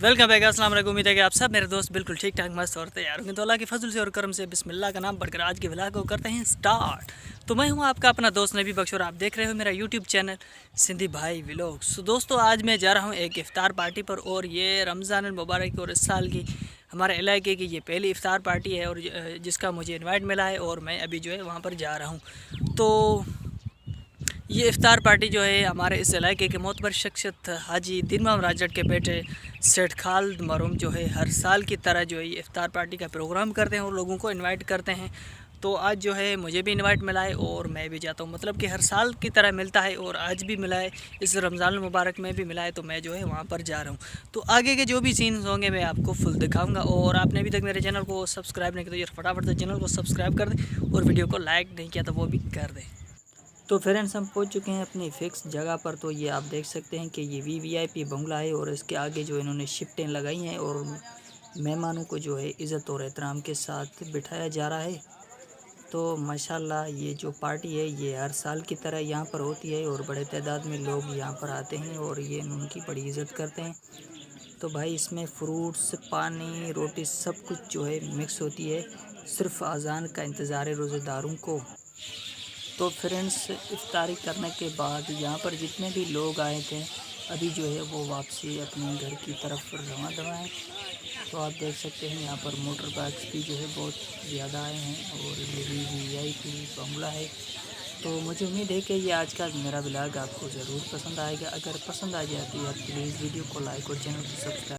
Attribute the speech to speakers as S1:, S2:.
S1: Welcome back, अस्सलाम वालेकुम। उम्मीद है कि आप सब मेरे दोस्त बिल्कुल ठीक ठाक मस्त और तैयार होंगे। तो अल्लाह के फजल से और करम से बिस्मिल्लाह का नाम पढ़कर आज के व्लॉग को करते हैं स्टार्ट। तो मैं हूं आपका अपना दोस्त नबी बख्श और आप देख रहे हो मेरा यूट्यूब चैनल सिंधी भाई व्लॉग्स। तो दोस्तों आज मैं जा रहा हूं एक इफ्तार पार्टी पर और ये रमज़ान मुबारक और इस साल की हमारे इलाके की ये पहली इफ्तार पार्टी है और जिसका मुझे इन्वाइट मिला है और मैं अभी जो है वहाँ पर जा रहा हूँ। तो ये इफ्तार पार्टी जो है हमारे इस इलाके के मोतबर शख्सियत हाजी दीनमाम राजट के बेटे सेठ खालिद मरूम जो है हर साल की तरह जो है ये इफ्तार पार्टी का प्रोग्राम करते हैं और लोगों को इनवाइट करते हैं। तो आज जो है मुझे भी इनवाइट मिला है और मैं भी जाता हूँ, मतलब कि हर साल की तरह मिलता है और आज भी मिला है, इस रमज़ान मुबारक में भी मिला है। तो मैं जो है वहाँ पर जा रहा हूँ। तो आगे के जो भी सीन्स होंगे मैं आपको फुल दिखाऊँगा और आपने अभी तक मेरे चैनल को सब्सक्राइब नहीं किया तो फटाफट से चैनल को सब्सक्राइब कर दें और वीडियो को लाइक नहीं किया तो वो भी कर दें। तो फ्रेंड्स हम पहुंच चुके हैं अपनी फ़िक्स जगह पर। तो ये आप देख सकते हैं कि ये वीवीआईपी बंगला है और इसके आगे जो इन्होंने शिफ्टें लगाई हैं और मेहमानों को जो है इज़्ज़त और एहतराम के साथ बिठाया जा रहा है। तो माशाल्लाह ये जो पार्टी है ये हर साल की तरह यहाँ पर होती है और बड़े तादाद में लोग यहाँ पर आते हैं और ये उनकी बड़ी इज़्ज़त करते हैं। तो भाई इसमें फ्रूट्स, पानी, रोटी सब कुछ जो है मिक्स होती है। सिर्फ अज़ान का इंतज़ार है रोज़ेदारों को। तो फ्रेंड्स इफ्तारी करने के बाद यहाँ पर जितने भी लोग आए थे अभी जो है वो वापसी अपने घर की तरफ रवाना दवा है। तो आप देख सकते हैं यहाँ पर मोटर बाइक्स भी जो है बहुत ज़्यादा आए हैं और ये भी वीआईपी बंगला है। तो मुझे उम्मीद है कि ये आज का मेरा व्लॉग आपको ज़रूर पसंद आएगा। अगर पसंद आ जाती है प्लीज़ वीडियो को लाइक और चैनल को सब्सक्राइब